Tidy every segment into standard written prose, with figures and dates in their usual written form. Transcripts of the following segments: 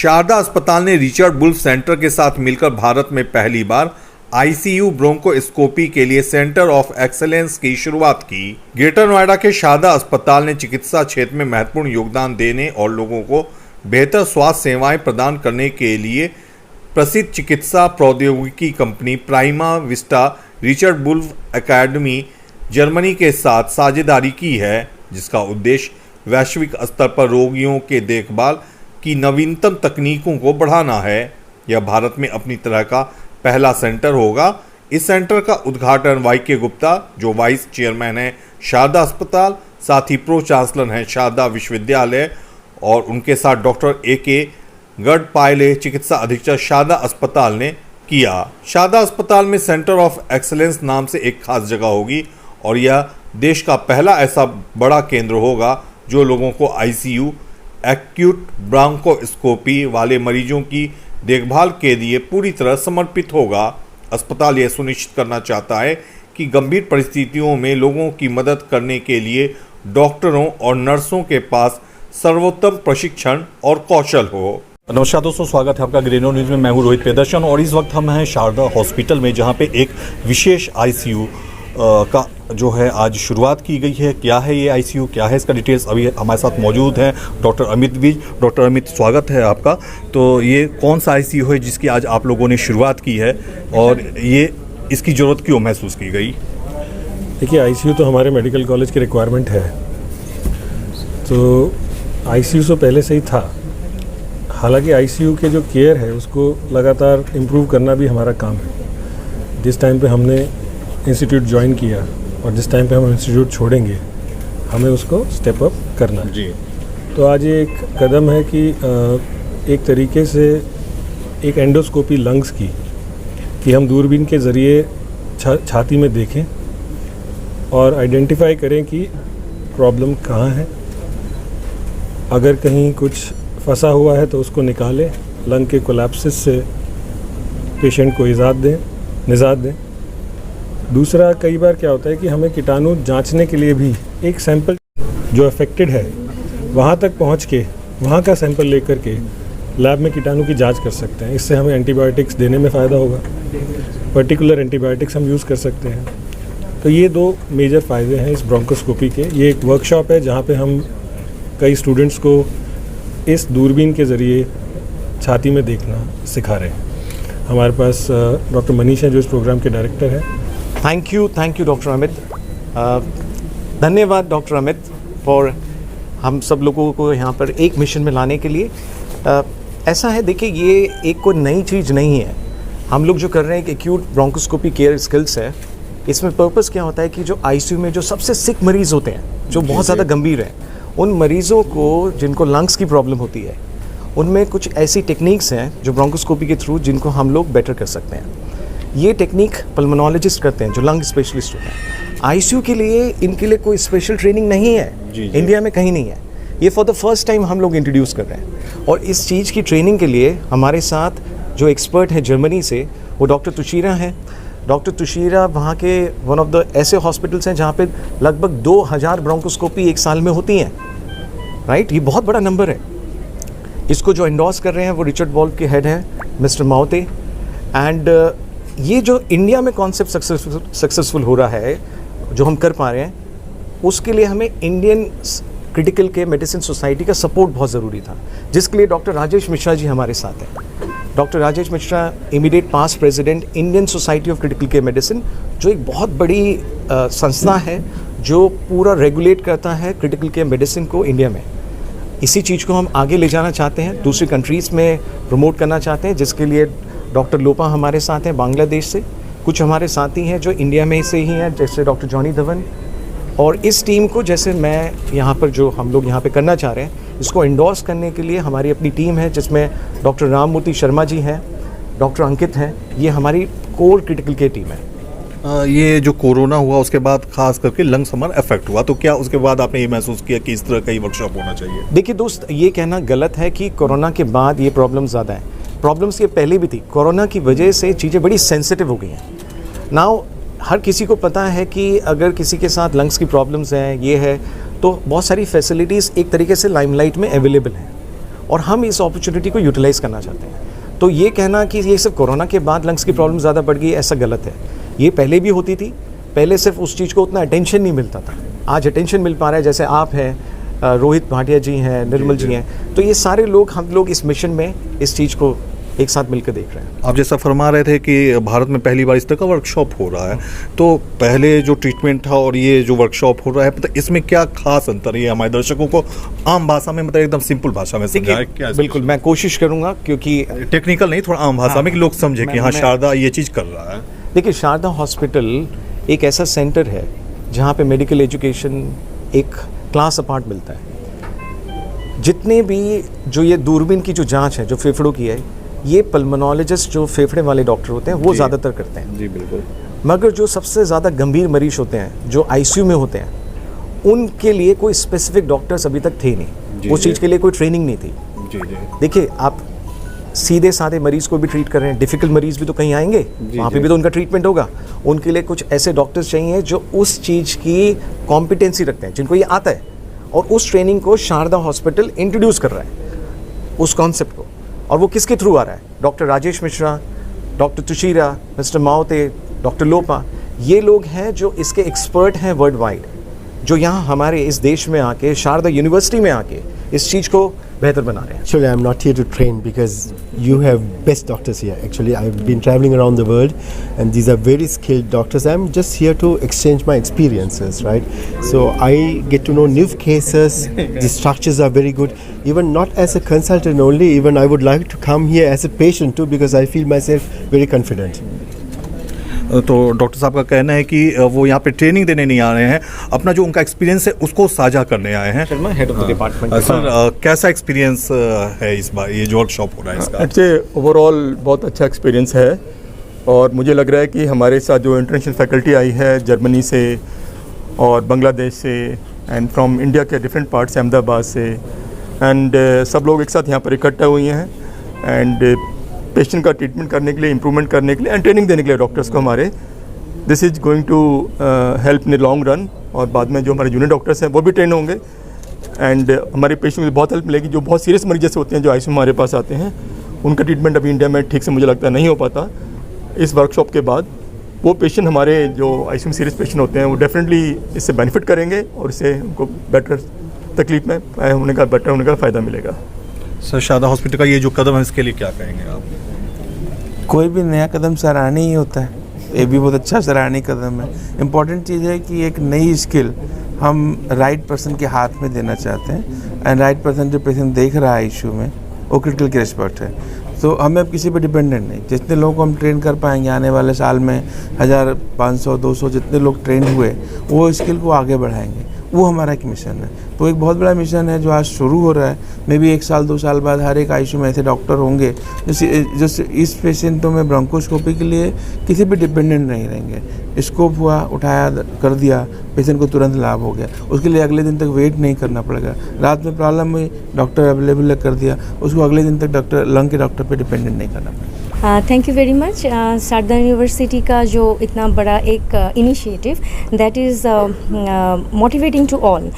शारदा अस्पताल ने Richard wolf centre के साथ मिलकर भारत में पहली बार आईसीयू ब्रोंकोस्कोपी के लिए सेंटर ऑफ एक्सेलेंस की शुरुआत की। ग्रेटर नोएडा के शारदा अस्पताल ने चिकित्सा क्षेत्र में महत्वपूर्ण योगदान देने और लोगों को बेहतर स्वास्थ्य सेवाएं प्रदान करने के लिए प्रसिद्ध चिकित्सा प्रौद्योगिकी company Prima Vista Richard Wolf academy Germany के साथ साझेदारी की है, जिसका उद्देश्य वैश्विक स्तर पर रोगियों के देखभाल की नवीनतम तकनीकों को बढ़ाना है। यह भारत में अपनी तरह का पहला सेंटर होगा। इस सेंटर का उद्घाटन वाई.के. गुप्ता, जो वाइस चेयरमैन है शारदा अस्पताल, साथ ही प्रो चांसलर हैं शारदा विश्वविद्यालय, और उनके साथ डॉक्टर ए.के. गडपायले, चिकित्सा अधीक्षक शारदा अस्पताल ने किया। शारदा अस्पताल में सेंटर ऑफ एक्सेलेंस नाम से एक खास जगह होगी और यह देश का पहला ऐसा बड़ा केंद्र होगा जो लोगों को आईसीयू एक्यूट ब्रोंकोस्कोपी वाले मरीजों की देखभाल के लिए पूरी तरह समर्पित होगा। अस्पताल यह सुनिश्चित करना चाहता है कि गंभीर परिस्थितियों में लोगों की मदद करने के लिए डॉक्टरों और नर्सों के पास सर्वोत्तम प्रशिक्षण और कौशल हो। नमस्कार दोस्तों, स्वागत है आपका ग्रीनो न्यूज़ में। मैं हूं रोहित प्रियदर्शन और इस वक्त हम हैं शारदा हॉस्पिटल में, जहां पे एक विशेष आईसीयू का जो है आज शुरुआत की गई है। क्या है ये आईसीयू, क्या है इसका डिटेल्स, अभी हमारे साथ मौजूद हैं डॉक्टर अमित विज। डॉक्टर अमित, स्वागत है आपका। तो ये कौन सा आईसीयू है जिसकी आज आप लोगों ने शुरुआत की है और ये इसकी ज़रूरत क्यों महसूस की गई? देखिए, आईसीयू तो हमारे मेडिकल कॉलेज की रिक्वायरमेंट है, तो आईसीयू तो पहले से ही था। हालांकि आईसीयू के जो केयर है उसको लगातार इम्प्रूव करना भी हमारा काम है। जिस टाइम पे हमने इंस्टीट्यूट ज्वाइन किया और जिस टाइम पे हम इंस्टीट्यूट छोड़ेंगे, हमें उसको स्टेप अप करना है जी। तो आज ये एक कदम है कि एक तरीके से एक एंडोस्कोपी लंग्स की कि हम दूरबीन के ज़रिए छाती में देखें और आइडेंटिफाई करें कि प्रॉब्लम कहाँ है। अगर कहीं कुछ फंसा हुआ है तो उसको निकालें, लंग के कोलैप्सिस से पेशेंट को निजात दें। दूसरा, कई बार क्या होता है कि हमें कीटाणु जांचने के लिए भी एक सैंपल जो अफेक्टेड है वहाँ तक पहुँच के वहाँ का सैंपल लेकर के लैब में कीटाणु की जांच कर सकते हैं। इससे हमें एंटीबायोटिक्स देने में फ़ायदा होगा, पर्टिकुलर एंटीबायोटिक्स हम यूज़ कर सकते हैं। तो ये दो मेजर फ़ायदे हैं इस ब्रोंकोस्कोपी के। ये एक वर्कशॉप है जहाँ पे हम कई स्टूडेंट्स को इस दूरबीन के ज़रिए छाती में देखना सिखा रहे हैं। हमारे पास डॉक्टर मनीष हैं जो इस प्रोग्राम के डायरेक्टर हैं। Thank you doctor Amit. धन्यवाद डॉक्टर अमित फॉर हम सब लोगों को यहाँ पर एक मिशन में लाने के लिए। ऐसा है, देखिए, ये एक कोई नई चीज़ नहीं है। हम लोग जो कर रहे हैं कि एक्यूट ब्रोंकोस्कोपी केयर स्किल्स है, इसमें पर्पस क्या होता है कि जो आईसीयू में जो सबसे सिक मरीज़ होते हैं, जो बहुत ज़्यादा गंभीर हैं, उन मरीज़ों को जिनको लंग्स की प्रॉब्लम होती है, उनमें कुछ ऐसी टेक्निक्स हैं जो ब्रोंकोस्कोपी के थ्रू जिनको हम लोग बेटर कर सकते हैं। ये टेक्निक पल्मोनोलॉजिस्ट करते हैं जो लंग स्पेशलिस्ट होते हैं। आईसीयू के लिए इनके लिए कोई स्पेशल ट्रेनिंग नहीं है जी। इंडिया में कहीं नहीं है। ये फॉर द फर्स्ट टाइम हम लोग इंट्रोड्यूस कर रहे हैं और इस चीज़ की ट्रेनिंग के लिए हमारे साथ जो एक्सपर्ट हैं जर्मनी से, वो डॉक्टर तुशीरा हैं। डॉक्टर तुशीरा वहाँ के वन ऑफ द ऐसे हॉस्पिटल्स हैं जहाँ पे लगभग 2000 ब्रोंकोस्कोपी एक साल में होती हैं, राइट। ये बहुत बड़ा नंबर है। इसको जो एंडोर्स कर रहे हैं वो रिचर्ड वुल्फ के हेड हैं मिस्टर माउते। एंड ये जो इंडिया में कॉन्सेप्ट सक्सेसफुल हो रहा है, जो हम कर पा रहे हैं, उसके लिए हमें Indian critical care medicine society का सपोर्ट बहुत ज़रूरी था, जिसके लिए डॉक्टर राजेश मिश्रा जी हमारे साथ हैं। Doctor Rajesh Mishra, immediate past president Indian society of critical care medicine, जो एक बहुत बड़ी संस्था है जो पूरा रेगुलेट करता है क्रिटिकल केयर मेडिसिन को इंडिया में। इसी चीज़ को हम आगे ले जाना चाहते हैं, दूसरी कंट्रीज़ में प्रमोट करना चाहते हैं, जिसके लिए डॉक्टर लोपा हमारे साथ हैं बांग्लादेश से। कुछ हमारे साथी हैं जो इंडिया में से ही हैं, जैसे डॉक्टर जॉनी धवन। और इस टीम को, जैसे मैं यहाँ पर जो हम लोग यहाँ पे करना चाह रहे हैं, इसको एंडोर्स करने के लिए हमारी अपनी टीम है, जिसमें डॉक्टर राममूर्ति शर्मा जी हैं, डॉक्टर अंकित हैं। ये हमारी कोर क्रिटिकल केयर टीम है। ये जो कोरोना हुआ उसके बाद खास करके लंग्स हमारा अफेक्ट हुआ, तो क्या उसके बाद आपने ये महसूस किया कि इस तरह का ही वर्कशॉप होना चाहिए? देखिए दोस्त, ये कहना गलत है कि कोरोना के बाद ये प्रॉब्लम ज़्यादा है। प्रॉब्लम्स ये पहले भी थी। कोरोना की वजह से चीज़ें बड़ी सेंसिटिव हो गई हैं। नाउ हर किसी को पता है कि अगर किसी के साथ लंग्स की प्रॉब्लम्स हैं, ये है, तो बहुत सारी फैसिलिटीज़ एक तरीके से लाइमलाइट में अवेलेबल हैं। और हम इस अपॉर्चुनिटी को यूटिलाइज़ करना चाहते हैं। तो ये कहना कि ये सिर्फ कोरोना के बाद लंग्स की प्रॉब्लम ज़्यादा बढ़ गई, ऐसा गलत है। ये पहले भी होती थी, पहले सिर्फ उस चीज़ को उतना अटेंशन नहीं मिलता था, आज अटेंशन मिल पा रहा है। जैसे आप हैं, रोहित भाटिया जी हैं, निर्मल जी हैं, तो ये सारे लोग, हम लोग इस मिशन में इस चीज़ को एक साथ मिलकर देख रहे हैं। आप जैसा फरमा रहे थे कि भारत में पहली बार इस तरह का वर्कशॉप हो रहा है, तो पहले जो ट्रीटमेंट था और ये जो वर्कशॉप हो रहा है, मतलब इसमें क्या खास अंतर है, ये हमारे दर्शकों को आम भाषा में, मतलब एकदम सिंपल भाषा में समझाएं क्या? बिल्कुल, मैं कोशिश करूंगा, क्योंकि टेक्निकल नहीं, थोड़ा आम भाषा में कि लोग समझे कि हाँ शारदा ये चीज़ कर रहा है। देखिए, शारदा हॉस्पिटल एक ऐसा सेंटर है जहाँ पे मेडिकल एजुकेशन एक क्लास अपार्ट मिलता है। जितने भी जो ये दूरबीन की जो जांच है, जो फेफड़ों की है, ये पल्मोनोलॉजिस्ट जो फेफड़े वाले डॉक्टर होते हैं वो ज़्यादातर करते हैं। जी बिल्कुल। मगर जो सबसे ज़्यादा गंभीर मरीज होते हैं, जो आईसीयू में होते हैं, उनके लिए कोई स्पेसिफिक डॉक्टर्स अभी तक थे नहीं, उस चीज़ के लिए कोई ट्रेनिंग नहीं थी। जी जी। देखिए, आप सीधे साधे मरीज को भी ट्रीट कर रहे हैं, डिफ़िकल्ट मरीज भी तो कहीं आएंगे, वहाँ पे भी तो उनका ट्रीटमेंट होगा। उनके लिए कुछ ऐसे डॉक्टर्स चाहिए जो उस चीज़ की कॉम्पिटेंसी रखते हैं, जिनको ये आता है, और उस ट्रेनिंग को शारदा हॉस्पिटल इंट्रोड्यूस कर रहा है, उस कॉन्सेप्ट को। और वो किसके थ्रू आ रहा है? Doctor Rajesh Mishra, doctor Tushira, mister Maote, doctor Lopa, ये लोग हैं जो इसके एक्सपर्ट हैं वर्ल्ड वाइड, जो यहाँ हमारे इस देश में आके, शारदा यूनिवर्सिटी में आके इस चीज़ को बेहतर बना रहे हैं। Actually, I'm not here to train because you have best doctors here. Actually, I've been traveling around the world, and these are very skilled doctors. I'm just here to exchange my experiences, right? So I get to know new cases. The structures are very good. Even not as a consultant only, even I would like to come here as a patient too, because I feel myself very confident. तो doctor साहब का कहना है कि वो यहाँ पे training देने नहीं आ रहे हैं, अपना जो उनका एक्सपीरियंस है उसको साझा करने आए हैं। Sharma, head of the department. Sir, कैसा एक्सपीरियंस है इस बार ये जो वर्कशॉप हो रहा है इसका? अच्छे, ओवरऑल बहुत अच्छा एक्सपीरियंस है, और मुझे लग रहा है कि हमारे साथ जो इंटरनेशनल फैकल्टी आई है जर्मनी से और बांग्लादेश से एंड फ्रॉम इंडिया के डिफरेंट पार्ट से, अहमदाबाद से, एंड सब लोग एक साथ यहाँ पर इकट्ठा हुए हैं, एंड पेशेंट का ट्रीटमेंट करने के लिए, इम्प्रूवमेंट करने के लिए, एंड ट्रेनिंग देने के लिए डॉक्टर्स को हमारे। This is going to help in long run, और बाद में जो हमारे जूनियर डॉक्टर्स हैं वो भी ट्रेन होंगे, एंड हमारे पेशेंट को बहुत हेल्प मिलेगी। जो बहुत सीरियस मरीज जैसे होते हैं, जो आईसीयू में हमारे पास आते हैं, उनका ट्रीटमेंट अभी इंडिया में ठीक से मुझे लगता है नहीं हो पाता। इस वर्कशॉप के बाद वो पेशेंट, हमारे जो आईसीयू में सीरियस पेशेंट होते हैं, वो डेफिनेटली इससे बेनिफिट करेंगे, और इससे उनको बेटर तकलीफ में बेटर होने का फ़ायदा मिलेगा। सर, शारदा हॉस्पिटल का ये जो कदम है इसके लिए क्या कहेंगे आप? कोई भी नया कदम सराहनीय ही होता है, ये भी बहुत अच्छा सराहनीय कदम है। इम्पॉर्टेंट चीज़ है कि एक नई स्किल हम राइट पर्सन के हाथ में देना चाहते हैं, एंड राइट पर्सन जो पेशेंट देख रहा है इशू में, वो क्रिटिकल केयर एक्सपर्ट है। तो हमें अब किसी पे डिपेंडेंट नहीं, जितने लोगों को हम ट्रेन कर पाएंगे आने वाले साल में, 1000, 500, 200 जितने लोग ट्रेन हुए, वो स्किल को आगे बढ़ाएंगे, वो हमारा एक मिशन है। तो एक बहुत बड़ा मिशन है जो आज शुरू हो रहा है। मे भी 1 साल 2 साल बाद हर एक आईसीयू में ऐसे डॉक्टर होंगे जो इस पेशेंटों में ब्रोंकोस्कोपी के लिए किसी भी डिपेंडेंट नहीं रहेंगे। स्कोप हुआ, उठाया, कर दिया, पेशेंट को तुरंत लाभ हो गया, उसके लिए अगले दिन तक वेट नहीं करना पड़ेगा। रात में प्रॉब्लम हुई, डॉक्टर अवेलेबल कर दिया, उसको अगले दिन तक डॉक्टर, लंग के डॉक्टर पे डिपेंडेंट नहीं करना पड़ेगा। Thank you very much. Sharda university का जो इतना बड़ा एक initiative, that is motivating to all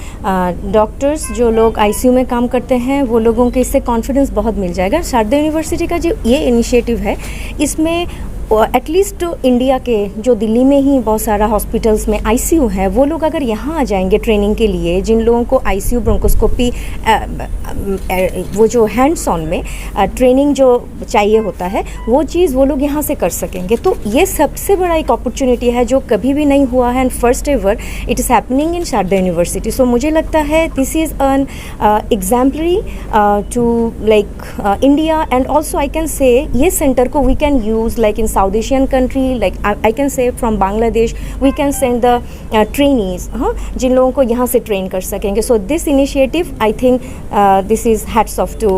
doctors. जो लोग आईसीयू में काम करते हैं वो लोगों के इससे कॉन्फिडेंस बहुत मिल जाएगा। शारदा यूनिवर्सिटी का जो ये इनिशिएटिव है, इसमें एटलीस्ट इंडिया के जो दिल्ली में ही बहुत सारा हॉस्पिटल्स में आईसीयू है, वो लोग अगर यहाँ आ जाएंगे ट्रेनिंग के लिए, जिन लोगों को आईसीयू ब्रोंकोस्कोपी वो जो हैंड्स ऑन में ट्रेनिंग जो चाहिए होता है, वो चीज़ वो लोग यहाँ से कर सकेंगे। तो ये सबसे बड़ा एक अपॉर्चुनिटी है जो कभी भी नहीं हुआ है, and first ever it is happening in Sharda university. सो मुझे लगता है this is an exemplary to like India, and also I can say ये सेंटर को we can use like in South Asian country, like I can say from Bangladesh, we can send the trainees, जिन लोगों को यहाँ से train कर सकेंगे. So this initiative, I think this is hats off to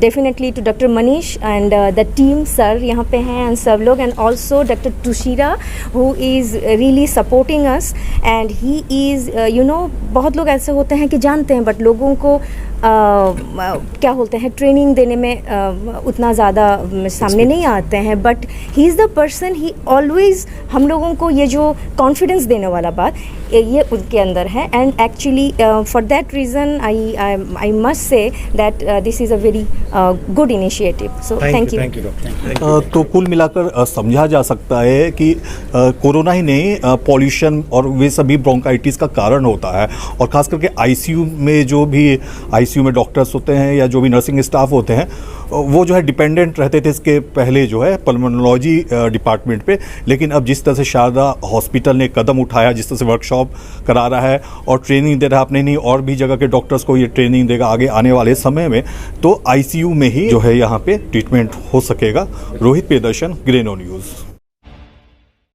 definitely to Dr. Manish and the team, sir यहाँ पे हैं and सब लोग, and also Dr. Tushira who is really supporting us, and he is you know, बहुत लोग ऐसे होते हैं कि जानते हैं but लोगों को क्या बोलते हैं ट्रेनिंग देने में उतना ज़्यादा सामने नहीं आते हैं, but he is is the person he always हम लोगों को ये जो कॉन्फिडेंस देने वाला बात ये उनके अंदर है. And actually for that reason I must say that this is a very good initiative. So thank you. तो कुल मिलाकर समझा जा सकता है कि कोरोना ही नहीं, पॉल्यूशन और वे सभी ब्रोंकाइटिस का कारण होता है. और ख़ास करके आईसीयू में जो भी आईसीयू में डॉक्टर्स होते हैं या जो भी नर्सिंग स्टाफ होते हैं वो जो है डिपेंडेंट रहते थे इसके पहले जो है पल्मोनोलॉजी डिपार्टमेंट पे. लेकिन अब जिस तरह से शारदा हॉस्पिटल ने कदम उठाया, जिस तरह से वर्कशॉप करा रहा है और ट्रेनिंग दे रहा है, अपने नहीं और भी जगह के डॉक्टर्स को ये ट्रेनिंग देगा आगे आने वाले समय में, तो आईसीयू में ही जो है यहाँ पे ट्रीटमेंट हो सकेगा. रोहित प्रियदर्शन, ग्रेनो न्यूज़.